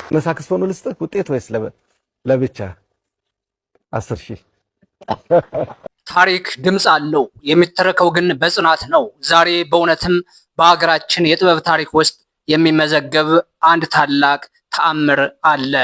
ለሳክስፎኑ ልስጥህ ውጤት ወይስ ለብቻ 10,000? ታሪክ ድምፅ አለው፣ የሚተረከው ግን በጽናት ነው። ዛሬ በእውነትም በሀገራችን የጥበብ ታሪክ ውስጥ የሚመዘገብ አንድ ታላቅ ተአምር አለ።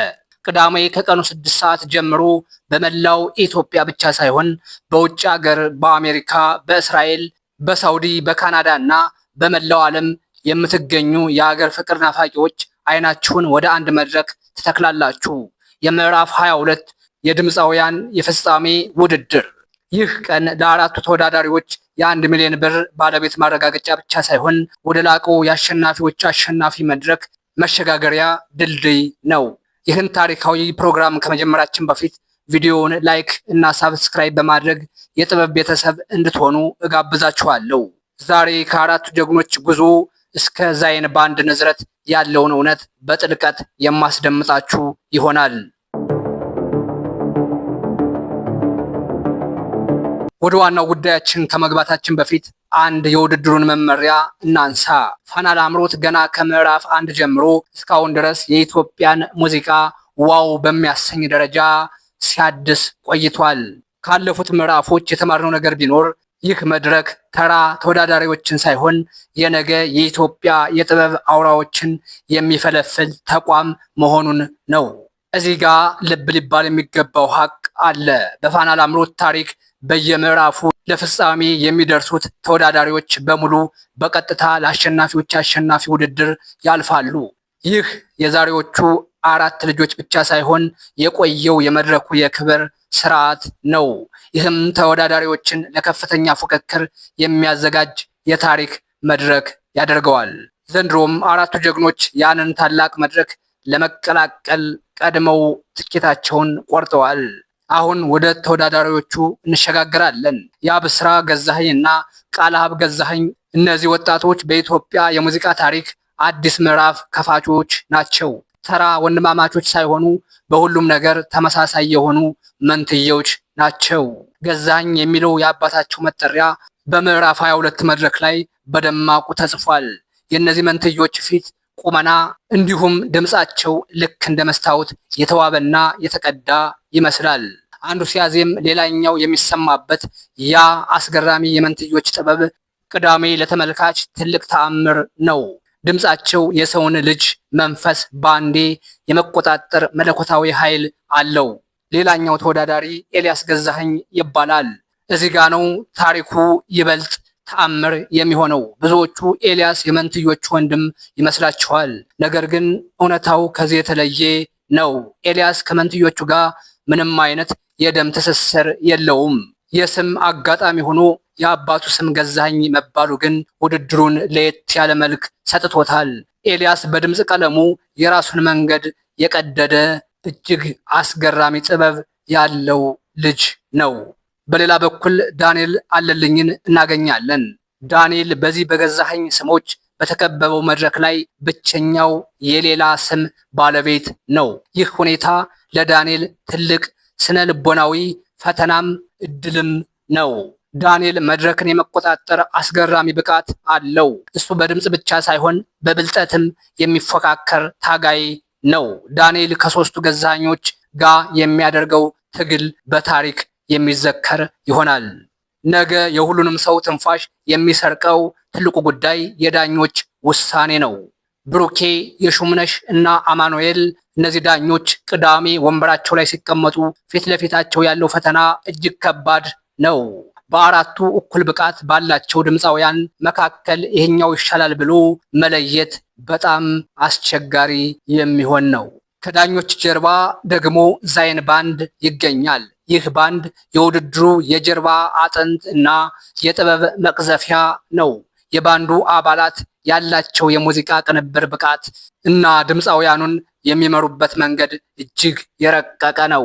ቅዳሜ ከቀኑ 6 ሰዓት ጀምሮ በመላው ኢትዮጵያ ብቻ ሳይሆን በውጭ ሀገር፣ በአሜሪካ፣ በእስራኤል፣ በሳውዲ፣ በካናዳ እና በመላው ዓለም የምትገኙ የሀገር ፍቅር ናፋቂዎች አይናችሁን ወደ አንድ መድረክ ትተክላላችሁ። የምዕራፍ 22 የድምፃውያን የፍጻሜ ውድድር። ይህ ቀን ለአራቱ ተወዳዳሪዎች የ1 ሚሊዮን ብር ባለቤት ማረጋገጫ ብቻ ሳይሆን ወደ ላቀው የአሸናፊዎች አሸናፊ መድረክ መሸጋገሪያ ድልድይ ነው። ይህን ታሪካዊ ፕሮግራም ከመጀመራችን በፊት ቪዲዮውን ላይክ እና ሳብስክራይብ በማድረግ የጥበብ ቤተሰብ እንድትሆኑ እጋብዛችኋለሁ። ዛሬ ከአራቱ ጀግኖች ጉዞ እስከ ዛይን ባንድ ንዝረት ያለውን እውነት በጥልቀት የማስደምጣችሁ ይሆናል። ወደ ዋናው ጉዳያችን ከመግባታችን በፊት አንድ የውድድሩን መመሪያ እናንሳ። ፋና ላምሮት ገና ከምዕራፍ 1 ጀምሮ እስካሁን ድረስ የኢትዮጵያን ሙዚቃ ዋው በሚያሰኝ ደረጃ ሲያድስ ቆይቷል። ካለፉት ምዕራፎች የተማርነው ነገር ቢኖር ይህ መድረክ ተራ ተወዳዳሪዎችን ሳይሆን የነገ የኢትዮጵያ የጥበብ አውራዎችን የሚፈለፍል ተቋም መሆኑን ነው። እዚህ ጋር ልብ ሊባል የሚገባው ሀቅ አለ። በፋና ላምሮት ታሪክ በየምዕራፉ ለፍጻሜ የሚደርሱት ተወዳዳሪዎች በሙሉ በቀጥታ ለአሸናፊዎች አሸናፊ ውድድር ያልፋሉ። ይህ የዛሬዎቹ 4 ልጆች ብቻ ሳይሆን የቆየው የመድረኩ የክብር ስርዓት ነው። ይህም ተወዳዳሪዎችን ለከፍተኛ ፉክክር የሚያዘጋጅ የታሪክ መድረክ ያደርገዋል። ዘንድሮም 4ቱ ጀግኖች ያንን ታላቅ መድረክ ለመቀላቀል ቀድመው ትኬታቸውን ቆርጠዋል። አሁን ወደ ተወዳዳሪዎቹ እንሸጋግራለን። የአብስራ ገዛኸኝ እና ቃልአብ ገዛኸኝ፣ እነዚህ ወጣቶች በኢትዮጵያ የሙዚቃ ታሪክ አዲስ ምዕራፍ ከፋቾች ናቸው። ተራ ወንድማማቾች ሳይሆኑ በሁሉም ነገር ተመሳሳይ የሆኑ መንትዮች ናቸው። ገዛኸኝ የሚለው የአባታቸው መጠሪያ በምዕራፍ 22 መድረክ ላይ በደማቁ ተጽፏል። የእነዚህ መንትዮች ፊት፣ ቁመና እንዲሁም ድምፃቸው ልክ እንደ መስታወት የተዋበና የተቀዳ ይመስላል። አንዱ ሲያዜም ሌላኛው የሚሰማበት ያ አስገራሚ የመንትዮች ጥበብ ቅዳሜ ለተመልካች ትልቅ ተአምር ነው። ድምፃቸው የሰውን ልጅ መንፈስ ባንዴ የመቆጣጠር መለኮታዊ ኃይል አለው። ሌላኛው ተወዳዳሪ ኤልያስ ገዛኸኝ ይባላል። እዚህ ጋ ነው ታሪኩ ይበልጥ ተአምር የሚሆነው። ብዙዎቹ ኤልያስ የመንትዮቹ ወንድም ይመስላችኋል። ነገር ግን እውነታው ከዚህ የተለየ ነው። ኤልያስ ከመንትዮቹ ጋር ምንም አይነት የደም ትስስር የለውም። የስም አጋጣሚ ሆኖ የአባቱ ስም ገዛኸኝ መባሉ ግን ውድድሩን ለየት ያለ መልክ ሰጥቶታል። ኤልያስ በድምፅ ቀለሙ የራሱን መንገድ የቀደደ እጅግ አስገራሚ ጥበብ ያለው ልጅ ነው። በሌላ በኩል ዳንኤል አለልኝን እናገኛለን። ዳንኤል በዚህ በገዛኸኝ ስሞች በተከበበው መድረክ ላይ ብቸኛው የሌላ ስም ባለቤት ነው። ይህ ሁኔታ ለዳንኤል ትልቅ ስነ ልቦናዊ ፈተናም እድልም ነው። ዳንኤል መድረክን የመቆጣጠር አስገራሚ ብቃት አለው። እሱ በድምፅ ብቻ ሳይሆን በብልጠትም የሚፎካከር ታጋይ ነው። ዳንኤል ከ3ቱ ገዛኸኞች ጋር የሚያደርገው ትግል በታሪክ የሚዘከር ይሆናል። ነገ የሁሉንም ሰው ትንፋሽ የሚሰርቀው ትልቁ ጉዳይ የዳኞች ውሳኔ ነው። ብሩኬ፣ የሹምነሽ እና አማኑኤል፣ እነዚህ ዳኞች ቅዳሜ ወንበራቸው ላይ ሲቀመጡ ፊት ለፊታቸው ያለው ፈተና እጅግ ከባድ ነው። በአራቱ እኩል ብቃት ባላቸው ድምፃውያን መካከል ይሄኛው ይሻላል ብሎ መለየት በጣም አስቸጋሪ የሚሆን ነው። ከዳኞች ጀርባ ደግሞ ዛይን ባንድ ይገኛል። ይህ ባንድ የውድድሩ የጀርባ አጥንት እና የጥበብ መቅዘፊያ ነው። የባንዱ አባላት ያላቸው የሙዚቃ ቅንብር ብቃት እና ድምፃውያኑን የሚመሩበት መንገድ እጅግ የረቀቀ ነው።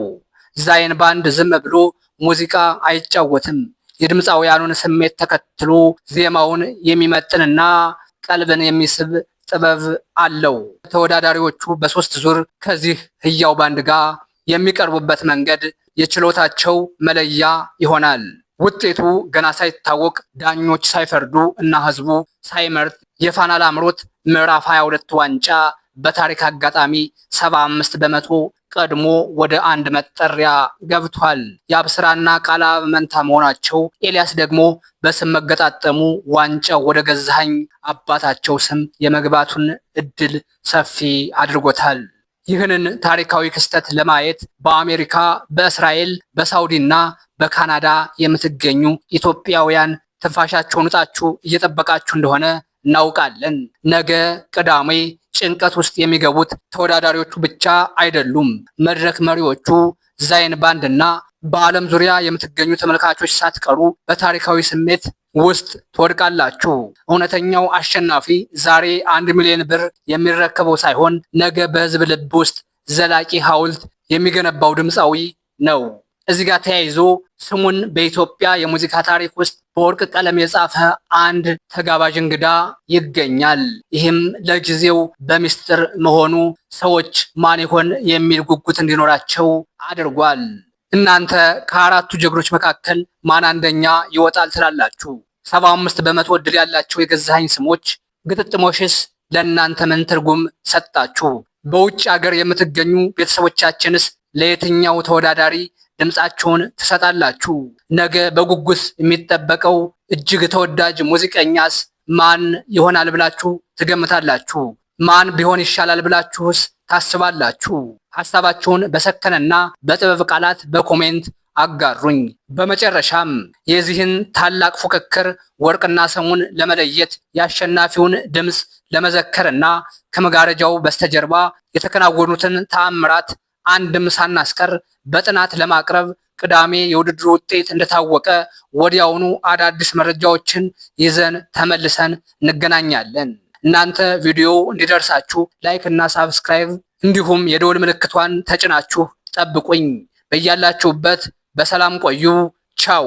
ዛይን ባንድ ዝም ብሎ ሙዚቃ አይጫወትም። የድምፃውያኑን ስሜት ተከትሎ ዜማውን የሚመጥንና ቀልብን የሚስብ ጥበብ አለው። ተወዳዳሪዎቹ በ3 ዙር ከዚህ ህያው ባንድ ጋር የሚቀርቡበት መንገድ የችሎታቸው መለያ ይሆናል። ውጤቱ ገና ሳይታወቅ ዳኞች ሳይፈርዱ እና ህዝቡ ሳይመርጥ የፋና ላምሮት ምዕራፍ 22 ዋንጫ በታሪክ አጋጣሚ 75 በመቶ ቀድሞ ወደ አንድ መጠሪያ ገብቷል። የአብስራና ቃላብ መንታ መሆናቸው፣ ኤልያስ ደግሞ በስም መገጣጠሙ ዋንጫው ወደ ገዛኸኝ አባታቸው ስም የመግባቱን እድል ሰፊ አድርጎታል። ይህንን ታሪካዊ ክስተት ለማየት በአሜሪካ፣ በእስራኤል፣ በሳውዲና በካናዳ የምትገኙ ኢትዮጵያውያን ትንፋሻቸውን ውጣችሁ እየጠበቃችሁ እንደሆነ እናውቃለን። ነገ ቅዳሜ ጭንቀት ውስጥ የሚገቡት ተወዳዳሪዎቹ ብቻ አይደሉም። መድረክ መሪዎቹ ዛይን ባንድ እና በዓለም ዙሪያ የምትገኙ ተመልካቾች ሳትቀሩ በታሪካዊ ስሜት ውስጥ ትወድቃላችሁ። እውነተኛው አሸናፊ ዛሬ 1 ሚሊዮን ብር የሚረከበው ሳይሆን ነገ በህዝብ ልብ ውስጥ ዘላቂ ሐውልት የሚገነባው ድምፃዊ ነው። እዚህ ጋር ተያይዞ ስሙን በኢትዮጵያ የሙዚቃ ታሪክ ውስጥ በወርቅ ቀለም የጻፈ አንድ ተጋባዥ እንግዳ ይገኛል። ይህም ለጊዜው በሚስጥር መሆኑ ሰዎች ማን ይሆን የሚል ጉጉት እንዲኖራቸው አድርጓል። እናንተ ከአራቱ ጀግኖች መካከል ማን አንደኛ ይወጣል ትላላችሁ? 75 በመቶ ዕድል ያላቸው የገዛኸኝ ስሞች ግጥጥሞሽስ ለእናንተ ምን ትርጉም ሰጣችሁ? በውጭ ሀገር የምትገኙ ቤተሰቦቻችንስ ለየትኛው ተወዳዳሪ ድምፃችሁን ትሰጣላችሁ? ነገ በጉጉት የሚጠበቀው እጅግ ተወዳጅ ሙዚቀኛስ ማን ይሆናል ብላችሁ ትገምታላችሁ? ማን ቢሆን ይሻላል ብላችሁስ ታስባላችሁ? ሐሳባችሁን በሰከነና በጥበብ ቃላት በኮሜንት አጋሩኝ። በመጨረሻም የዚህን ታላቅ ፉክክር ወርቅና ሰሙን ለመለየት የአሸናፊውን ድምፅ ለመዘከርና ከመጋረጃው በስተጀርባ የተከናወኑትን ተአምራት አንድም ሳናስቀር በጥናት ለማቅረብ ቅዳሜ የውድድሩ ውጤት እንደታወቀ ወዲያውኑ አዳዲስ መረጃዎችን ይዘን ተመልሰን እንገናኛለን። እናንተ ቪዲዮው እንዲደርሳችሁ ላይክ እና ሳብስክራይብ እንዲሁም የደወል ምልክቷን ተጭናችሁ ጠብቁኝ። በያላችሁበት በሰላም ቆዩ። ቻው